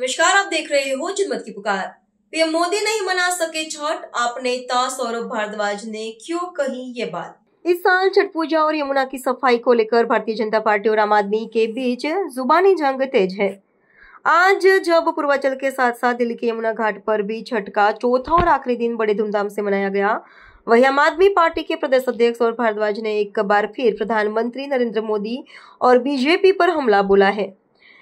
नमस्कार, आप देख रहे हो जनमत की पुकार। पीएम मोदी नहीं मना सके छठ, आप नेता सौरभ भारद्वाज ने क्यों कही ये बात। इस साल छठ पूजा और यमुना की सफाई को लेकर भारतीय जनता पार्टी और आम आदमी के बीच जुबानी जंग तेज है। आज जब पूर्वांचल के साथ साथ दिल्ली के यमुना घाट पर भी छठ का चौथा और आखिरी दिन बड़े धूमधाम से मनाया गया, वहीं आम आदमी पार्टी के प्रदेश अध्यक्ष सौरभ भारद्वाज ने एक बार फिर प्रधानमंत्री नरेंद्र मोदी और बीजेपी पर हमला बोला है।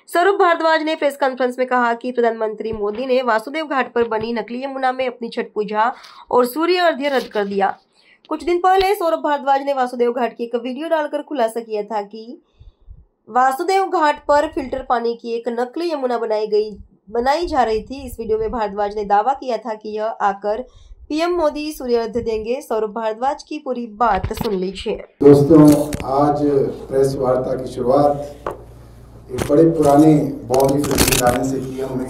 सौरभ भारद्वाज ने प्रेस कॉन्फ्रेंस में कहा कि प्रधानमंत्री मोदी ने वासुदेव घाट पर बनी नकली यमुना में अपनी छठ पूजा और सूर्य अर्घ्य रद्द कर दिया। कुछ दिन पहले सौरभ भारद्वाज ने वासुदेव घाट की एक वीडियो डालकर खुलासा किया था कि वासुदेव घाट पर फिल्टर पानी की एक नकली यमुना बनाई जा रही थी। इस वीडियो में भारद्वाज ने दावा किया था कि यह आकर पीएम मोदी सूर्य अर्घ्य देंगे। सौरभ भारद्वाज की पूरी बात सुन लीजिए। दोस्तों, आज प्रेस वार्ता की शुरुआत एक बड़े पुराने बॉम्बे फिल्म के गाने से की हमने।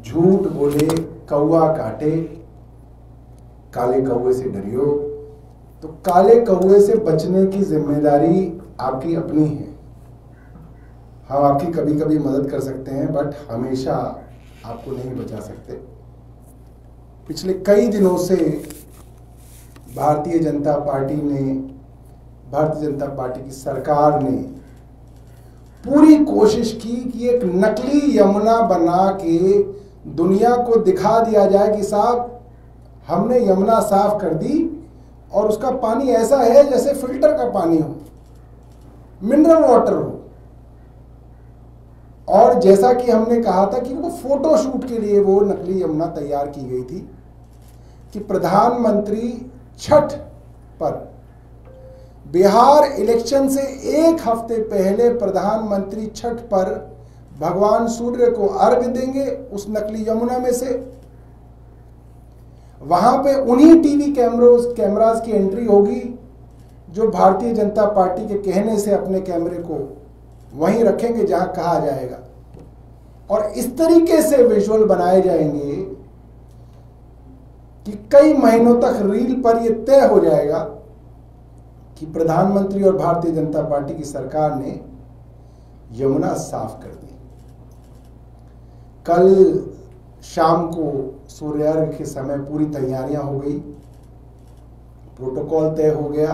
झूठ बोले कौवा काटे, काले कौवे से डरियो। तो काले कौवे से बचने की जिम्मेदारी आपकी अपनी है। हम आपकी कभी कभी मदद कर सकते हैं, बट हमेशा आपको नहीं बचा सकते। पिछले कई दिनों से भारतीय जनता पार्टी की सरकार ने पूरी कोशिश की कि एक नकली यमुना बना के दुनिया को दिखा दिया जाए कि साहब हमने यमुना साफ कर दी और उसका पानी ऐसा है जैसे फिल्टर का पानी हो, मिनरल वाटर हो। और जैसा कि हमने कहा था कि वो फोटो शूट के लिए वो नकली यमुना तैयार की गई थी कि प्रधानमंत्री छठ पर, बिहार इलेक्शन से एक हफ्ते पहले प्रधानमंत्री छठ पर भगवान सूर्य को अर्घ्य देंगे उस नकली यमुना में से। वहां पे उन्हीं टीवी कैमरास की एंट्री होगी जो भारतीय जनता पार्टी के कहने से अपने कैमरे को वहीं रखेंगे जहां कहा जाएगा, और इस तरीके से विजुअल बनाए जाएंगे कि कई महीनों तक रील पर यह तय हो जाएगा कि प्रधानमंत्री और भारतीय जनता पार्टी की सरकार ने यमुना साफ कर दी। कल शाम को सूर्यार्घ के समय पूरी तैयारियां हो गई, प्रोटोकॉल तय हो गया,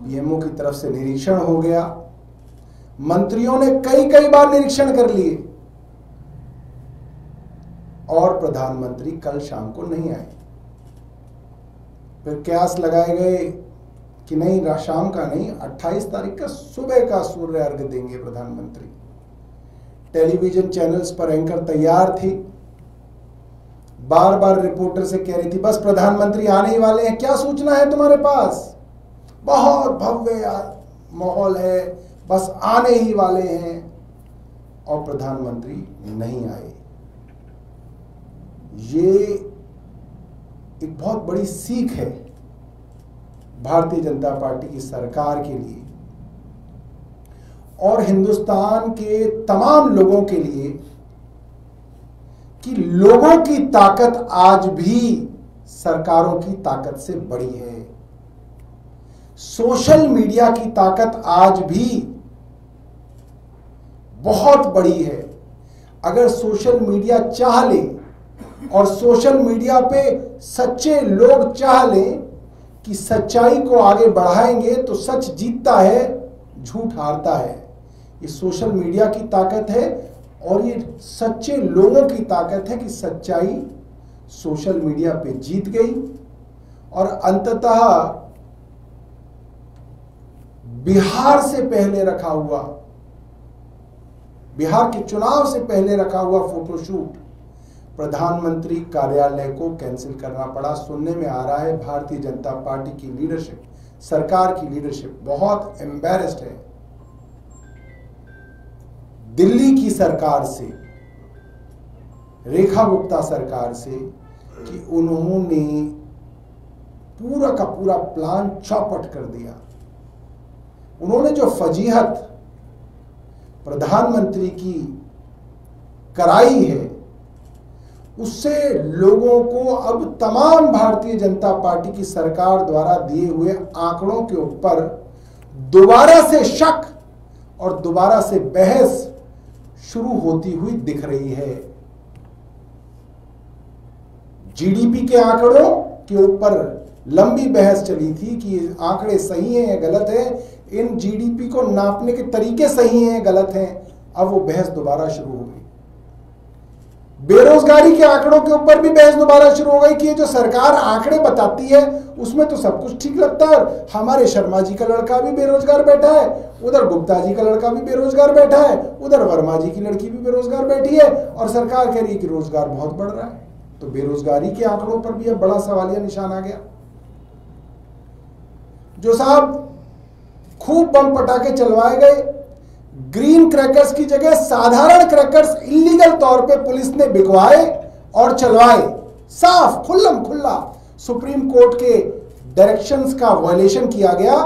पीएमओ की तरफ से निरीक्षण हो गया, मंत्रियों ने कई बार निरीक्षण कर लिए, और प्रधानमंत्री कल शाम को नहीं आए। फिर कयास लगाए गए कि नहीं, शाम का नहीं, 28 तारीख का सुबह का सूर्य अर्घ्य देंगे प्रधानमंत्री। टेलीविजन चैनल्स पर एंकर तैयार थी, बार बार रिपोर्टर से कह रही थी बस प्रधानमंत्री आने ही वाले हैं, क्या सूचना है तुम्हारे पास, बहुत भव्य माहौल है, बस आने ही वाले हैं। और प्रधानमंत्री नहीं आए। ये एक बहुत बड़ी सीख है भारतीय जनता पार्टी की सरकार के लिए और हिंदुस्तान के तमाम लोगों के लिए कि लोगों की ताकत आज भी सरकारों की ताकत से बड़ी है। सोशल मीडिया की ताकत आज भी बहुत बड़ी है। अगर सोशल मीडिया चाह ले और सोशल मीडिया पे सच्चे लोग चाह लें कि सच्चाई को आगे बढ़ाएंगे तो सच जीतता है, झूठ हारता है। ये सोशल मीडिया की ताकत है और ये सच्चे लोगों की ताकत है कि सच्चाई सोशल मीडिया पे जीत गई और अंततः बिहार के चुनाव से पहले रखा हुआ फोटोशूट प्रधानमंत्री कार्यालय को कैंसिल करना पड़ा। सुनने में आ रहा है भारतीय जनता पार्टी की लीडरशिप, सरकार की लीडरशिप बहुत एम्बैरेस्ड है दिल्ली की सरकार से, रेखा गुप्ता सरकार से, कि उन्होंने पूरा का पूरा प्लान चौपट कर दिया। उन्होंने जो फजीहत प्रधानमंत्री की कराई है उससे लोगों को अब तमाम भारतीय जनता पार्टी की सरकार द्वारा दिए हुए आंकड़ों के ऊपर दोबारा से शक और दोबारा से बहस शुरू होती हुई दिख रही है। जीडीपी के आंकड़ों के ऊपर लंबी बहस चली थी कि ये आंकड़े सही हैं या गलत है, इन जीडीपी को नापने के तरीके सही हैं या गलत हैं। अब वो बहस दोबारा शुरू हो गई। बेरोजगारी के आंकड़ों के ऊपर भी बहस दोबारा शुरू हो गई कि ये जो सरकार आंकड़े बताती है उसमें तो सब कुछ ठीक लगता है, हमारे शर्मा जी का लड़का भी बेरोजगार बैठा है, उधर गुप्ता जी का लड़का भी बेरोजगार बैठा है, उधर वर्मा जी की लड़की भी बेरोजगार बैठी है, और सरकार कह रही है कि रोजगार बहुत बढ़ रहा है। तो बेरोजगारी के आंकड़ों पर भी अब बड़ा सवालिया निशान आ गया। जो साहब खूब बम पटाखे चलवाए गए, ग्रीन क्रैकर्स की जगह साधारण क्रैकर्स इलीगल तौर पे पुलिस ने बिकवाए और चलवाए, साफ खुल्लम खुल्ला सुप्रीम कोर्ट के डायरेक्शंस का वायलेशन किया गया।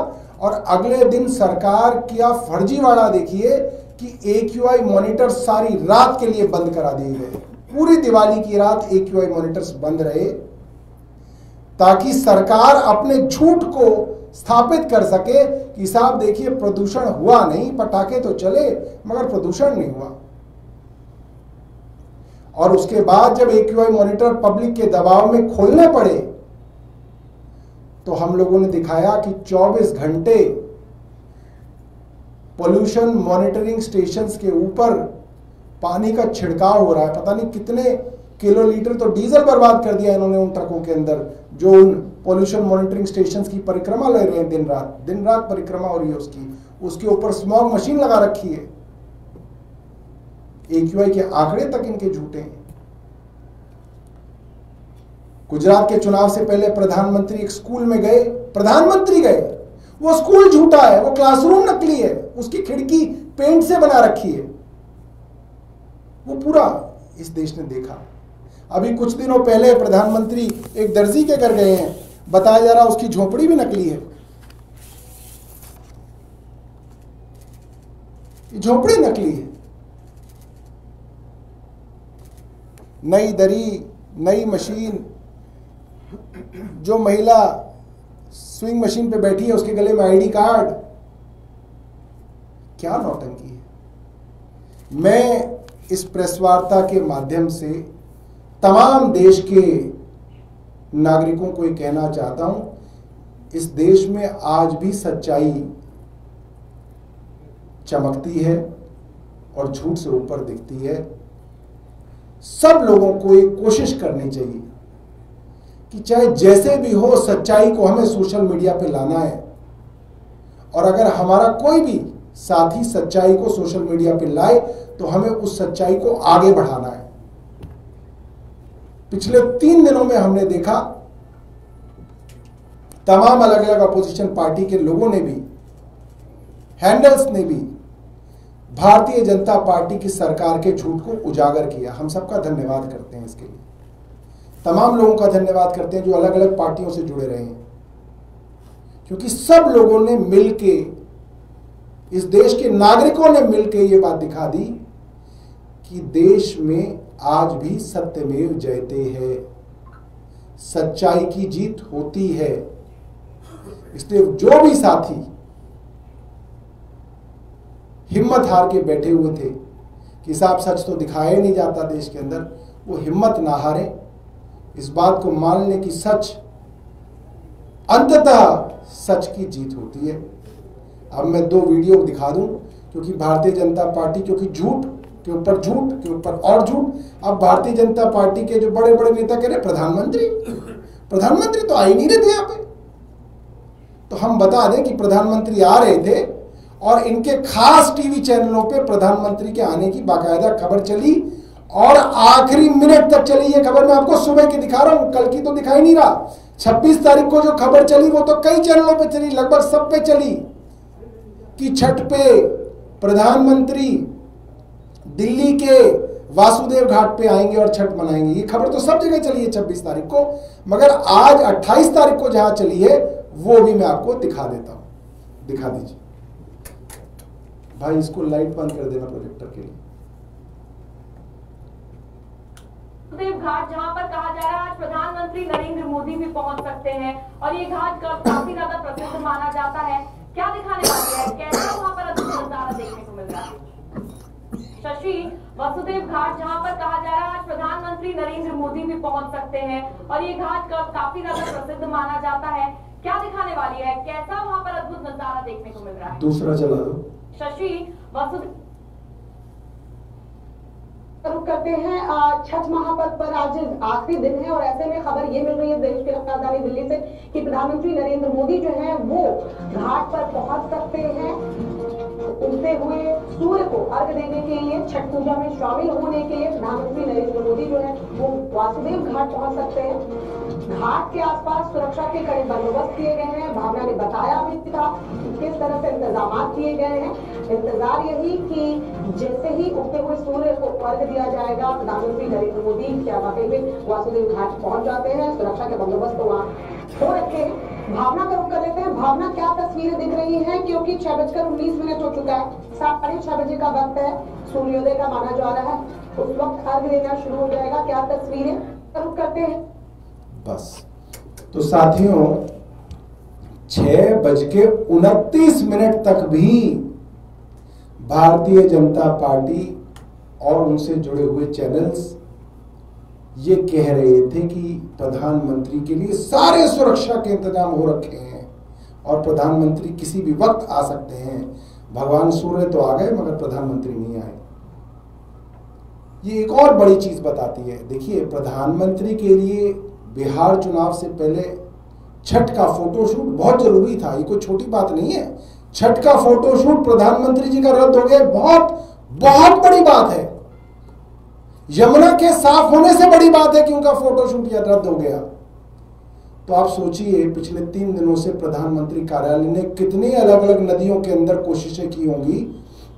और अगले दिन सरकार किया फर्जीवाड़ा देखिए कि AQI मॉनिटर सारी रात के लिए बंद करा दिए गए। पूरी दिवाली की रात AQI मॉनिटर्स बंद रहे ताकि सरकार अपने झूठ को स्थापित कर सके कि साहब देखिए प्रदूषण हुआ नहीं, पटाखे तो चले मगर प्रदूषण नहीं हुआ। और उसके बाद जब AQI मॉनिटर पब्लिक के दबाव में खोलने पड़े तो हम लोगों ने दिखाया कि 24 घंटे पोल्यूशन मॉनिटरिंग स्टेशंस के ऊपर पानी का छिड़काव हो रहा है। पता नहीं कितने किलोलीटर तो डीजल बर्बाद कर दिया इन्होंने उन ट्रकों के अंदर जो उन पोल्यूशन मॉनिटरिंग स्टेशंस की परिक्रमा ले रहे हैं। दिन रात परिक्रमा हो रही है उसके ऊपर स्मॉग मशीन लगा रखी है। AQI के आंकड़े तक इनके झूठे हैं। गुजरात के चुनाव से पहले प्रधानमंत्री एक स्कूल में गए, प्रधानमंत्री गए, वो स्कूल झूठा है, वो क्लासरूम नकली है, उसकी खिड़की पेंट से बना रखी है। वो पूरा इस देश ने देखा। अभी कुछ दिनों पहले प्रधानमंत्री एक दर्जी के घर गए हैं, बताया जा रहा उसकी झोपड़ी भी नकली है। झोपड़ी नकली है। नई दरी, नई मशीन, जो महिला स्विंग मशीन पे बैठी है उसके गले में ID कार्ड। क्या नौटंकी है। मैं इस प्रेस वार्ता के माध्यम से तमाम देश के नागरिकों को ये कहना चाहता हूं, इस देश में आज भी सच्चाई चमकती है और झूठ से ऊपर दिखती है। सब लोगों को एक कोशिश करनी चाहिए कि चाहे जैसे भी हो सच्चाई को हमें सोशल मीडिया पे लाना है। और अगर हमारा कोई भी साथी सच्चाई को सोशल मीडिया पे लाए तो हमें उस सच्चाई को आगे बढ़ाना है। पिछले 3 दिनों में हमने देखा तमाम अलग अलग अपोजिशन पार्टी के लोगों ने भी, हैंडल्स ने भी भारतीय जनता पार्टी की सरकार के झूठ को उजागर किया। हम सबका धन्यवाद करते हैं इसके लिए। तमाम लोगों का धन्यवाद करते हैं जो अलग अलग पार्टियों से जुड़े रहे हैं, क्योंकि सब लोगों ने मिलके, इस देश के नागरिकों ने मिलके ये बात दिखा दी कि देश में आज भी सत्यमेव जयते है, सच्चाई की जीत होती है। इसलिए जो भी साथी हिम्मत हार के बैठे हुए थे कि साहब सच तो दिखाया नहीं जाता देश के अंदर, वो हिम्मत ना हारे, इस बात को मान लें कि सच अंततः सच की जीत होती है। अब मैं 2 वीडियो दिखा दूं, क्योंकि भारतीय जनता पार्टी, क्योंकि झूठ के ऊपर झूठ के ऊपर और झूठ। अब भारतीय जनता पार्टी के जो बड़े बड़े नेता कह रहे प्रधानमंत्री तो आ ही नहीं रहे थे यहाँ पे। तो हम बता दें कि प्रधानमंत्री आ रहे थे और इनके खास टीवी चैनलों पे प्रधानमंत्री के आने की बाकायदा खबर चली और आखिरी मिनट तक चली ये खबर। मैं आपको सुबह की दिखा रहा हूं, कल की तो दिखाई नहीं रहा। 26 तारीख को जो खबर चली वो तो कई चैनलों पे चली, लगभग सब पे चली कि छठ पे प्रधानमंत्री दिल्ली के वासुदेव घाट पे आएंगे और छठ मनाएंगे। ये खबर तो सब जगह चली है 26 तारीख को, मगर आज 28 तारीख को जहां चली है वो भी मैं आपको दिखा देता हूं। दिखा दीजिए भाई, इसको लाइट बंद कर देना प्रोजेक्टर के लिए। वासुदेव घाट जहां पर कहा जा रहा है आज प्रधानमंत्री नरेंद्र मोदी भी पहुंच सकते हैं और ये घाट काफी ज्यादा प्रसिद्ध माना जाता है। क्या दिखाने वाले हैं, कैसा वहां पर अधिक नजारा देखने को मिल रहा है? शशि, वसुदेव घाट जहां पर कहा जा रहा है आज प्रधानमंत्री नरेंद्र मोदी भी पहुंच सकते हैं और ये घाट काफी ज्यादा प्रसिद्ध माना जाता है, क्या दिखाने वाली है, कैसा वहां पर अद्भुत नजारा देखने को मिल रहा है? दूसरा चला दो। शशि, वसुदेव करते हैं। छठ महापर्व पर आज आखिरी दिन है और ऐसे में खबर ये मिल रही है देश की राजधानी दिल्ली से कि प्रधानमंत्री नरेंद्र मोदी जो है वो घाट पर पहुंच सकते हैं। उगते हुए सूर्य को अर्घ देने के लिए, छठ पूजा में शामिल होने के लिए प्रधानमंत्री नरेंद्र मोदी जो है वो वासुदेव घाट पहुंच सकते हैं। घाट के आसपास सुरक्षा के कड़े बंदोबस्त किए गए हैं। भावना ने बताया भी था किस तरह से इंतजाम किए गए हैं। इंतजार यही कि जैसे ही उगते हुए सूर्य को अर्घ दिया जाएगा, प्रधानमंत्री नरेंद्र मोदी क्या वाकई में वासुदेव घाट पहुंच जाते हैं। सुरक्षा के बंदोबस्त तो वहाँ हो रखे हैं। भावना का रुख कर लेते हैं। भावना, क्या तस्वीरें दिख रही हैं? क्योंकि 6:19 हो चुका है, 6:30 बजे का वक्त है, सूर्योदय का माना जा रहा है, उस वक्त अर्घ देना शुरू हो जाएगा। क्या तस्वीरें रुख करते हैं? बस तो साथियों, 6:29 तक भी भारतीय जनता पार्टी और उनसे जुड़े हुए चैनल्स ये कह रहे थे कि प्रधानमंत्री के लिए सारे सुरक्षा के इंतजाम हो रखे हैं और प्रधानमंत्री किसी भी वक्त आ सकते हैं। भगवान सूर्य तो आ गए मगर प्रधानमंत्री नहीं आए। ये एक और बड़ी चीज बताती है। देखिए, प्रधानमंत्री के लिए बिहार चुनाव से पहले छठ का फोटोशूट बहुत जरूरी था। ये कोई छोटी बात नहीं है। छठ का फोटोशूट प्रधानमंत्री जी का रद्द हो गया, बहुत बहुत बड़ी बात है। यमुना के साफ होने से बड़ी बात है कि उनका फोटोशूट रद्द हो गया। तो आप सोचिए, पिछले 3 दिनों से प्रधानमंत्री कार्यालय ने कितनी अलग अलग नदियों के अंदर कोशिशें की होंगी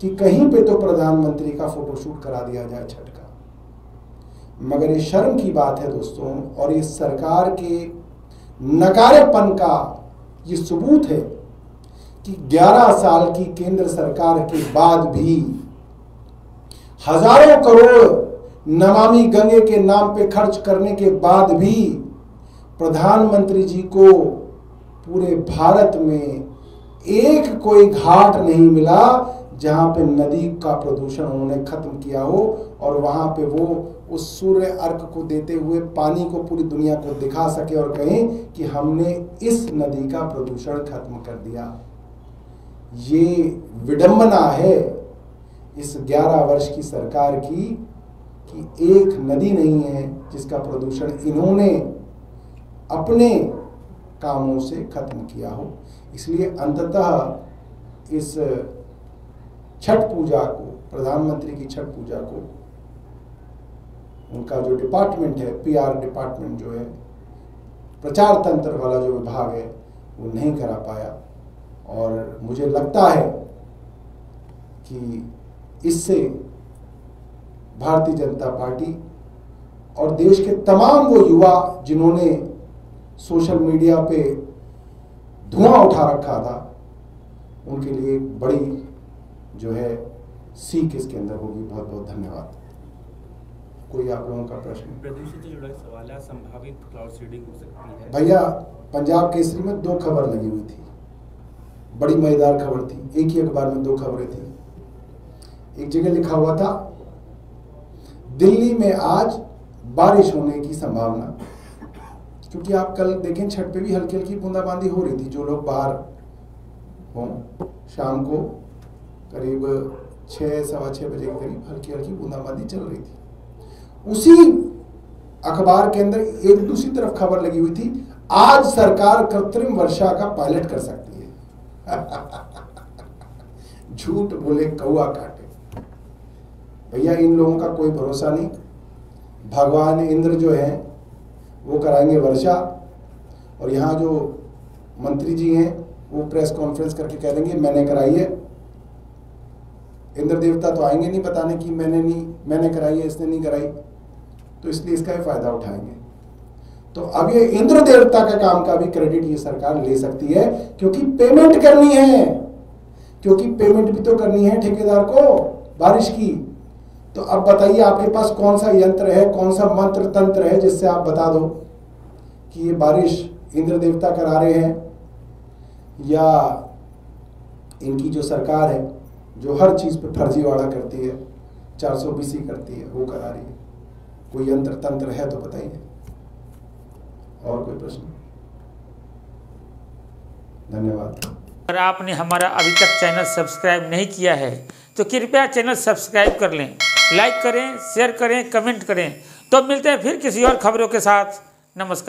कि कहीं पे तो प्रधानमंत्री का फोटोशूट करा दिया जाए छठ का। मगर ये शर्म की बात है दोस्तों, और ये सरकार के नकारेपन का ये सबूत है कि 11 साल की केंद्र सरकार के बाद भी हजारों करोड़ नमामि गंगे के नाम पे खर्च करने के बाद भी प्रधानमंत्री जी को पूरे भारत में एक कोई घाट नहीं मिला जहां पे नदी का प्रदूषण उन्होंने खत्म किया हो और वहां पे वो उस सूर्य अर्घ को देते हुए पानी को पूरी दुनिया को दिखा सके और कहें कि हमने इस नदी का प्रदूषण खत्म कर दिया। ये विडंबना है इस 11 वर्ष की सरकार की कि एक नदी नहीं है जिसका प्रदूषण इन्होंने अपने कामों से खत्म किया हो। इसलिए अंततः इस छठ पूजा को, प्रधानमंत्री की छठ पूजा को, उनका जो डिपार्टमेंट है, पीआर डिपार्टमेंट जो है, प्रचार तंत्र वाला जो विभाग है, वो नहीं करा पाया। और मुझे लगता है कि इससे भारतीय जनता पार्टी और देश के तमाम वो युवा जिन्होंने सोशल मीडिया पे धुआं उठा रखा था, उनके लिए बड़ी जो है सीख इसके अंदर होगी। बहुत बहुत धन्यवाद। कोई आप लोगों का प्रश्न? प्रदूषण से जुड़ा सवाल है, संभावित क्लाउड सीडिंग हो सकती है। भैया, पंजाब केसरी में 2 खबर लगी हुई थी, बड़ी मजेदार खबर थी। एक ही अखबार में 2 खबरें थी। एक जगह लिखा हुआ था दिल्ली में आज बारिश होने की संभावना, क्योंकि आप कल देखें छठ पे भी हल्की हल्की बूंदाबांदी हो रही थी। जो लोग बाहर हों, शाम को करीब 6 सवा 6 बजे के करीब हल्की हल्की बूंदाबांदी चल रही थी। उसी अखबार के अंदर एक दूसरी तरफ खबर लगी हुई थी, आज सरकार कृत्रिम वर्षा का पायलट कर सकती है। झूठ बोले कौआ काटे। भैया, इन लोगों का कोई भरोसा नहीं। भगवान इंद्र जो है वो कराएंगे वर्षा, और यहाँ जो मंत्री जी हैं वो प्रेस कॉन्फ्रेंस करके कह देंगे मैंने कराई है। इंद्र देवता तो आएंगे नहीं बताने कि मैंने कराई है, इसने नहीं कराई, तो इसलिए इसका ही फायदा उठाएंगे। तो अब ये इंद्र देवता का काम का भी क्रेडिट ये सरकार ले सकती है, क्योंकि पेमेंट करनी है, क्योंकि पेमेंट भी तो करनी है ठेकेदार को बारिश की। तो अब बताइए आपके पास कौन सा यंत्र है, कौन सा मंत्र तंत्र है जिससे आप बता दो कि ये बारिश इंद्र देवता करा रहे हैं, या इनकी जो सरकार है जो हर चीज पे फर्जीवाड़ा करती है, 420 करती है, वो करा रही है। कोई यंत्र तंत्र है तो बताइए। और कोई प्रश्न? धन्यवाद। अगर आपने हमारा अभी तक चैनल सब्सक्राइब नहीं किया है तो कृपया चैनल सब्सक्राइब कर लें, लाइक करें, शेयर करें, कमेंट करें। तो मिलते हैं फिर किसी और खबरों के साथ। नमस्कार।